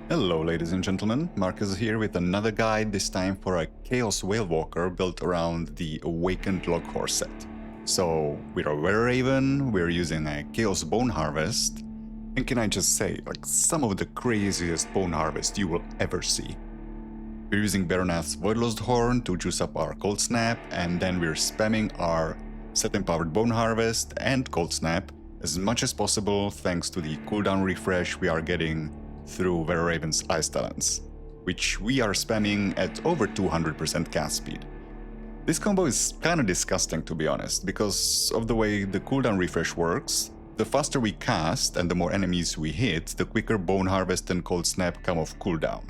Hello ladies and gentlemen, Marcus here with another guide, this time for a Chaos Whale Walker built around the Awakened Log Horse set. So, we're a Were Raven, we're using a Chaos Bone Harvest, and can I just say, like some of the craziest bone harvest you will ever see. We're using Baronath's Voidlost Horn to juice up our Cold Snap, and then we're spamming our set-empowered Bone Harvest and Cold Snap as much as possible thanks to the cooldown refresh we are getting through Were Raven's Ice Talents, which we are spamming at over 200% cast speed. This combo is kinda disgusting to be honest, because of the way the cooldown refresh works. The faster we cast and the more enemies we hit, the quicker Bone Harvest and Cold Snap come off cooldown.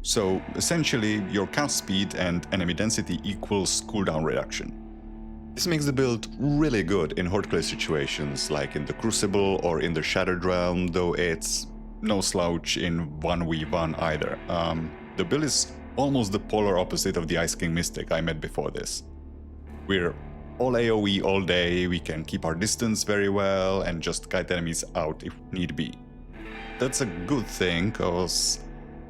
So essentially, your cast speed and enemy density equals cooldown reduction. This makes the build really good in horde clay situations like in the Crucible or in the Shattered Realm, though it's no slouch in 1v1 either. The build is almost the polar opposite of the Ice King Mystic I met before this. We're all AoE all day, we can keep our distance very well and just kite enemies out if need be. That's a good thing, cause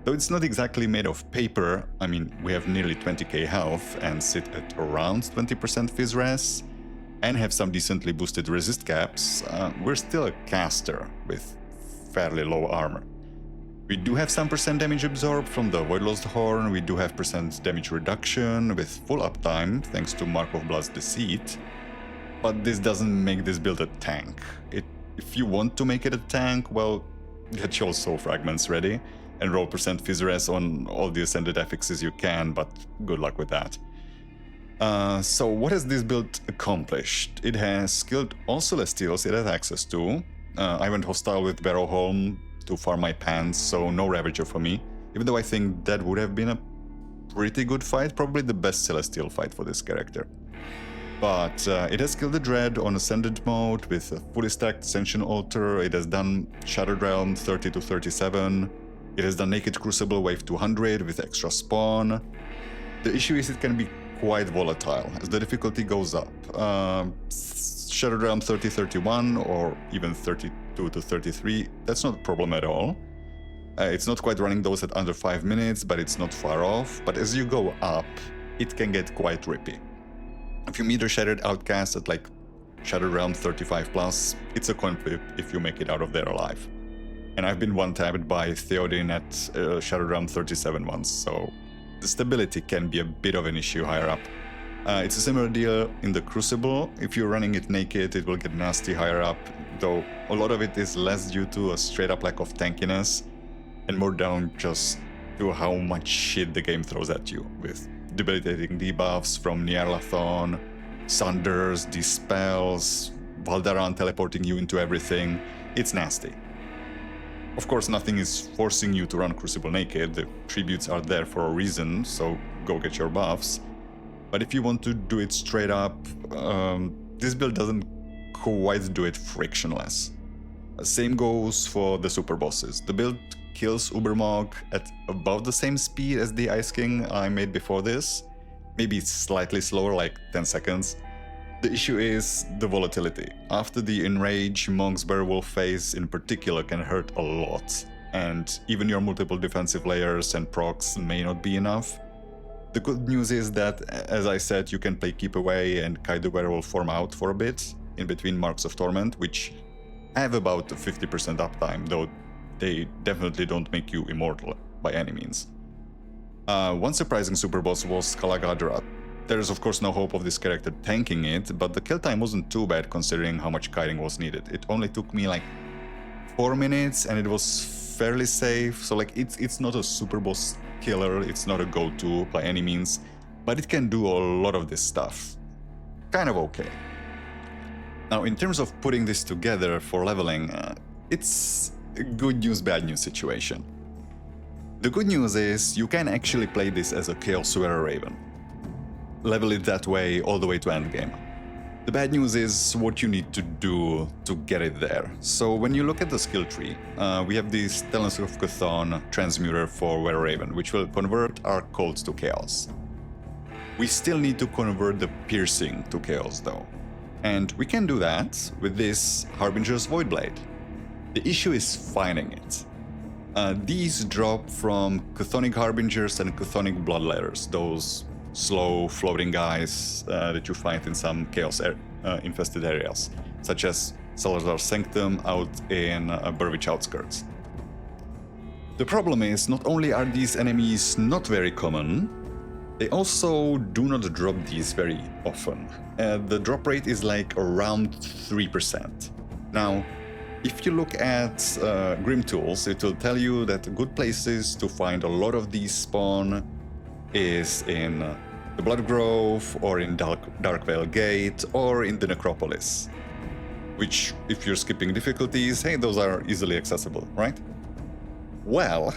though it's not exactly made of paper, I mean, we have nearly 20k health and sit at around 20% Phys Res, and have some decently boosted resist caps, we're still a caster with fairly low armor. We do have some percent damage absorbed from the Voidlost Horn, we do have percent damage reduction with full uptime thanks to Mark of Blood's Deceit, but this doesn't make this build a tank. If you want to make it a tank, well, get your soul fragments ready and roll percent Phys Res on all the ascended affixes you can, but good luck with that. So what has this build accomplished? It has killed all Celestials it has access to. I went hostile with Barrowholm to farm my pants, so no Ravager for me, even though I think that would have been a pretty good fight, probably the best Celestial fight for this character. But it has killed the Dread on Ascended mode with a fully stacked Ascension Altar, it has done Shattered Realm 30 to 37, it has done Naked Crucible Wave 200 with extra spawn. The issue is it can be quite volatile as the difficulty goes up. Shattered Realm 30-31 or even 32 to 33, that's not a problem at all. It's not quite running those at under 5 minutes, but it's not far off. But as you go up, it can get quite rippy. If you meet a Shattered Outcast at like Shattered Realm 35 plus, it's a coin flip if you make it out of there alive. And I've been one-tapped by Theoden at Shattered Realm 37 once, so the stability can be a bit of an issue higher up. It's a similar deal in the Crucible. If you're running it naked, it will get nasty higher up, though a lot of it is less due to a straight up lack of tankiness and more down just to how much shit the game throws at you, with debilitating debuffs from Nyarlathon, Sunders, Dispels, Valdaran teleporting you into everything. It's nasty. Of course, nothing is forcing you to run Crucible naked, the tributes are there for a reason, so go get your buffs. But if you want to do it straight up, this build doesn't quite do it frictionless. Same goes for the superbosses. The build kills Ubermog at about the same speed as the Ice King I made before this. Maybe slightly slower, like 10 seconds. The issue is the volatility. After the Enrage, Monk's Werewolf phase in particular can hurt a lot, and even your multiple defensive layers and procs may not be enough. The good news is that, as I said, you can play Keep Away and kite the Werewolf form out for a bit, in between Marks of Torment, which have about 50% uptime, though they definitely don't make you immortal by any means. One surprising superboss was Kalagadra. There's of course no hope of this character tanking it, but the kill time wasn't too bad considering how much kiting was needed. It only took me like 4 minutes and it was fairly safe, so like it's not a superboss killer, it's not a go-to by any means, but it can do a lot of this stuff. Kind of okay. Now in terms of putting this together for leveling, it's a good news, bad news situation. The good news is you can actually play this as a Chaos Were Raven. Level it that way all the way to endgame. The bad news is what you need to do to get it there. So when you look at the skill tree, we have this Talons of Chthon transmuter for Were Raven, which will convert our colds to chaos. We still need to convert the piercing to chaos though. And we can do that with this Harbinger's Voidblade. The issue is finding it. These drop from Chthonic Harbingers and Chthonic Bloodletters, those slow floating guys that you find in some Chaos infested areas, such as Salazar Sanctum out in Burwich outskirts. The problem is, not only are these enemies not very common, they also do not drop these very often. The drop rate is like around 3%. Now, if you look at Grim Tools, it will tell you that good places to find a lot of these spawn is in the Blood Grove, or in Darkvale Gate, or in the Necropolis. Which, if you're skipping difficulties, hey, those are easily accessible, right? Well,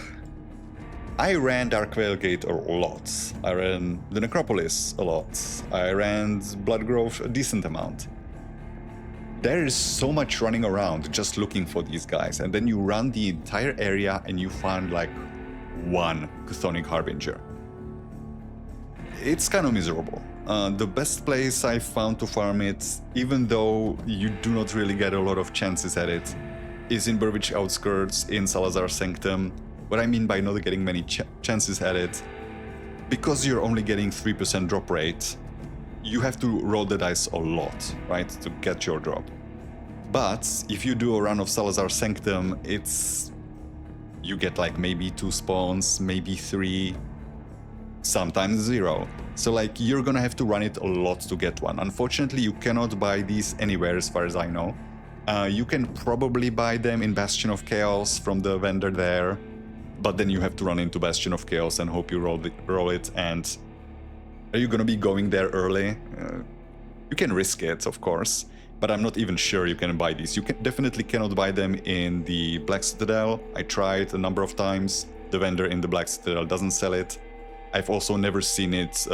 I ran Darkvale Gate a lot. I ran the Necropolis a lot. I ran Blood Grove a decent amount. There is so much running around just looking for these guys, and then you run the entire area and you find like one Chthonic Harbinger. It's kind of miserable. The best place I found to farm it, even though you do not really get a lot of chances at it, is in Burwich outskirts, in Salazar Sanctum. What I mean by not getting many chances at it, because you're only getting 3% drop rate, you have to roll the dice a lot, right, to get your drop. But if you do a run of Salazar Sanctum, you get like maybe 2 spawns, maybe 3, sometimes 0. So like you're gonna have to run it a lot to get one. Unfortunately, you cannot buy these anywhere as far as I know. You can probably buy them in Bastion of Chaos from the vendor there, but then you have to run into Bastion of Chaos and hope you roll it. And are you gonna be going there early? You can risk it, of course, but I'm not even sure you can buy these. You definitely cannot buy them in the Black Citadel. I tried a number of times. The vendor in the Black Citadel doesn't sell it. I've also never seen it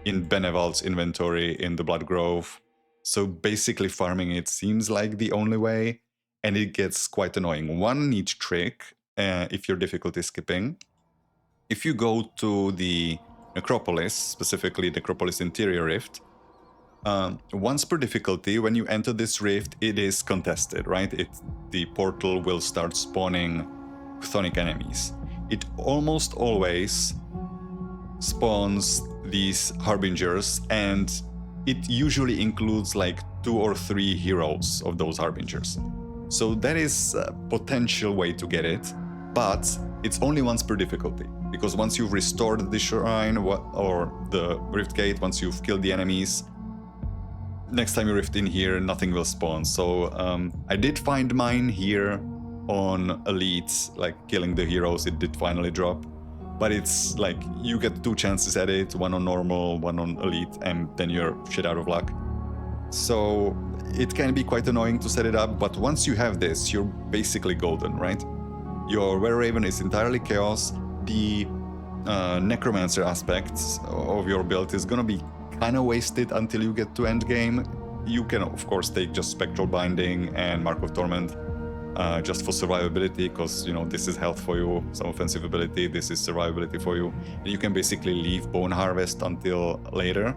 in Benevald's inventory in the Blood Grove. So basically farming it seems like the only way, and it gets quite annoying. One neat trick, if you're difficulty skipping, if you go to the Necropolis, specifically Necropolis Interior Rift, once per difficulty, when you enter this rift, it is contested, right? The portal will start spawning Chthonic enemies. It almost always spawns these Harbingers, and it usually includes like 2 or 3 heroes of those Harbingers. So that is a potential way to get it, but it's only once per difficulty, because once you've restored the shrine or the rift gate, once you've killed the enemies, next time you rift in here, nothing will spawn. So I did find mine here on Elite, like killing the heroes, it did finally drop. But it's like, you get 2 chances at it, one on normal, one on Elite, and then you're shit out of luck. So it can be quite annoying to set it up, but once you have this, you're basically golden, right? Your Were Raven is entirely Chaos. The Necromancer aspects of your build is gonna be kind of wasted until you get to endgame. You can, of course, take just Spectral Binding and Mark of Torment, just for survivability, because, you know, this is health for you, some offensive ability, this is survivability for you. And you can basically leave Bone Harvest until later.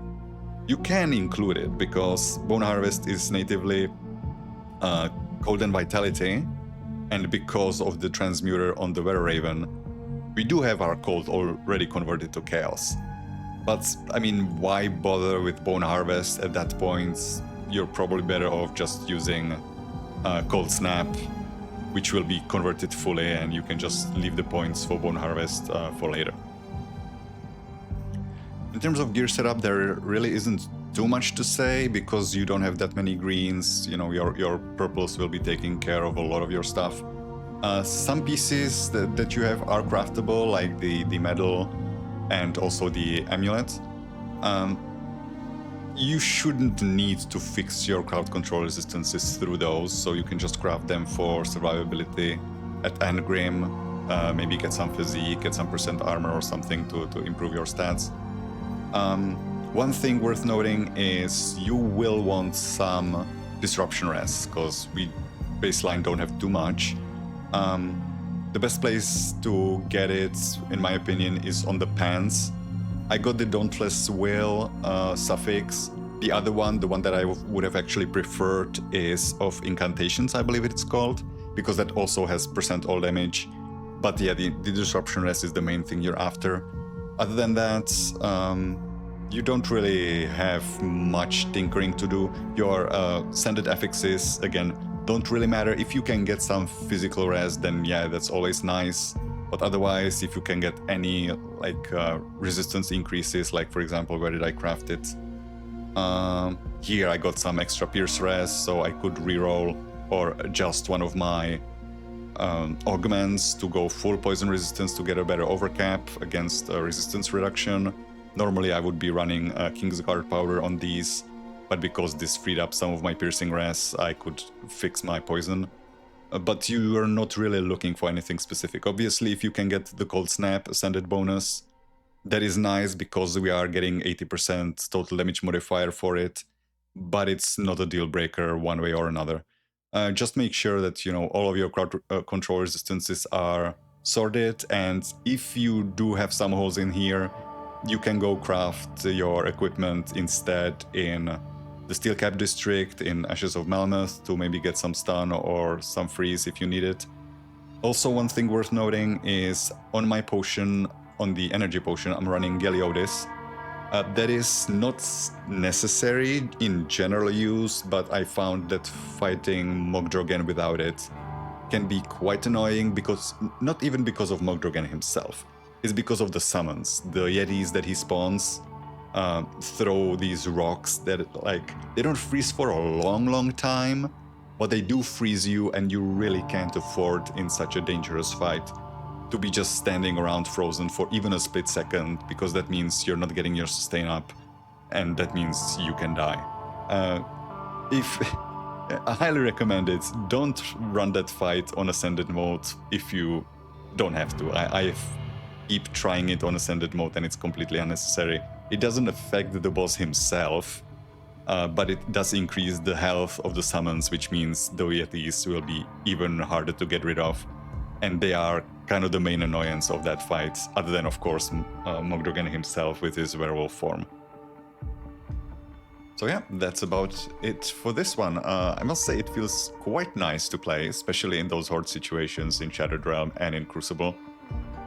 You can include it, because Bone Harvest is natively Cold and Vitality, and because of the Transmuter on the Were Raven, we do have our Cold already converted to Chaos. But, I mean, why bother with Bone Harvest at that point? You're probably better off just using Cold Snap, which will be converted fully, and you can just leave the points for Bone Harvest for later. In terms of gear setup, there really isn't too much to say, because you don't have that many greens. You know, your purples will be taking care of a lot of your stuff. Some pieces that you have are craftable, like the medal and also the amulet. You shouldn't need to fix your crowd control resistances through those, so you can just craft them for survivability at Endgrim, maybe get some physique, get some % armor or something to improve your stats. One thing worth noting is you will want some disruption res, because we baseline don't have too much. The best place to get it, in my opinion, is on the pants. I got the Dauntless Will suffix. The other one, the one that I would have actually preferred, is of Incantations, I believe it's called, because that also has % all damage. But yeah, the disruption rest is the main thing you're after. Other than that, you don't really have much tinkering to do. Your standard affixes, again, don't really matter. If you can get some physical rest, then yeah, that's always nice. But otherwise, if you can get any like resistance increases, like for example, where did I craft it? Here I got some extra pierce rest, so I could reroll or adjust one of my augments to go full poison resistance to get a better overcap against resistance reduction. Normally I would be running King's Guard powder on these, but because this freed up some of my piercing rests, I could fix my poison. But you are not really looking for anything specific. Obviously, if you can get the Cold Snap Ascended bonus, that is nice because we are getting 80% total damage modifier for it, but it's not a deal breaker one way or another. Just make sure that, you know, all of your control resistances are sorted, and if you do have some holes in here, you can go craft your equipment instead in the Steel Cap District, in Ashes of Malmoth, to maybe get some stun or some freeze if you need it. Also, one thing worth noting is on my potion, on the energy potion, I'm running Galeotis. That is not necessary in general use, but I found that fighting Mogdrogen without it can be quite annoying, because not even because of Mogdrogen himself. It's because of the summons. The Yetis that he spawns throw these rocks that, like, they don't freeze for a long time, but they do freeze you, and you really can't afford in such a dangerous fight to be just standing around frozen for even a split second, because that means you're not getting your sustain up, and that means you can die. I highly recommend it. Don't run that fight on Ascended mode if you don't have to. I keep trying it on Ascended mode and it's completely unnecessary. It doesn't affect the boss himself, but it does increase the health of the summons, which means the Yetis will be even harder to get rid of. And they are kind of the main annoyance of that fight, other than, of course, Mogdrogen himself with his werewolf form. So yeah, that's about it for this one. I must say it feels quite nice to play, especially in those horde situations in Shattered Realm and in Crucible.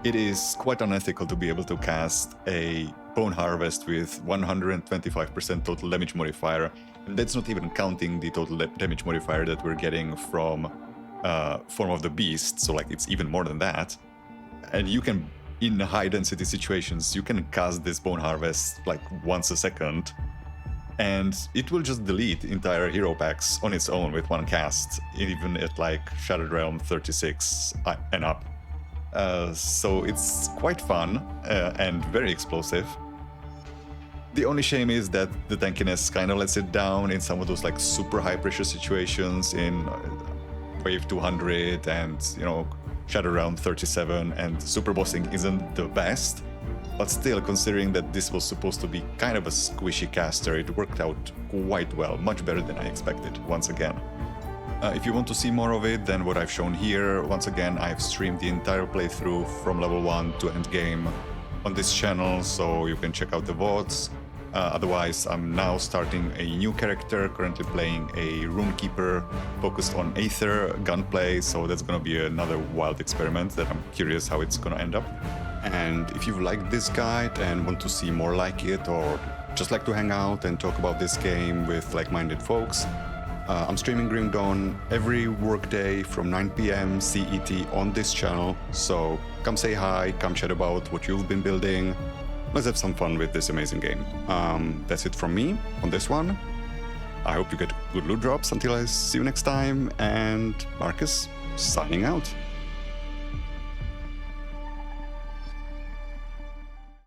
It is quite unethical to be able to cast a Bone Harvest with 125% total damage modifier, and that's not even counting the total damage modifier that we're getting from Form of the Beast, so like it's even more than that. And you can, in high density situations, you can cast this Bone Harvest like once a second, and it will just delete entire hero packs on its own with one cast, even at like Shattered Realm 36 and up. So it's quite fun and very explosive. The only shame is that the tankiness kind of lets it down in some of those like super high pressure situations in Wave 200 and, you know, Shattered Realm 37, and super bossing isn't the best. But still, considering that this was supposed to be kind of a squishy caster, it worked out quite well, much better than I expected, once again. If you want to see more of it than what I've shown here, once again, I've streamed the entire playthrough from level 1 to endgame on this channel, so you can check out the VODs. Otherwise, I'm now starting a new character, currently playing a Runekeeper focused on Aether gunplay, so that's gonna be another wild experiment that I'm curious how it's gonna end up. And if you've liked this guide and want to see more like it, or just like to hang out and talk about this game with like-minded folks, I'm streaming Grim Dawn every workday from 9 PM CET on this channel, so come say hi, come chat about what you've been building. Let's have some fun with this amazing game. That's it from me on this one. I hope you get good loot drops until I see you next time, and Marcus signing out.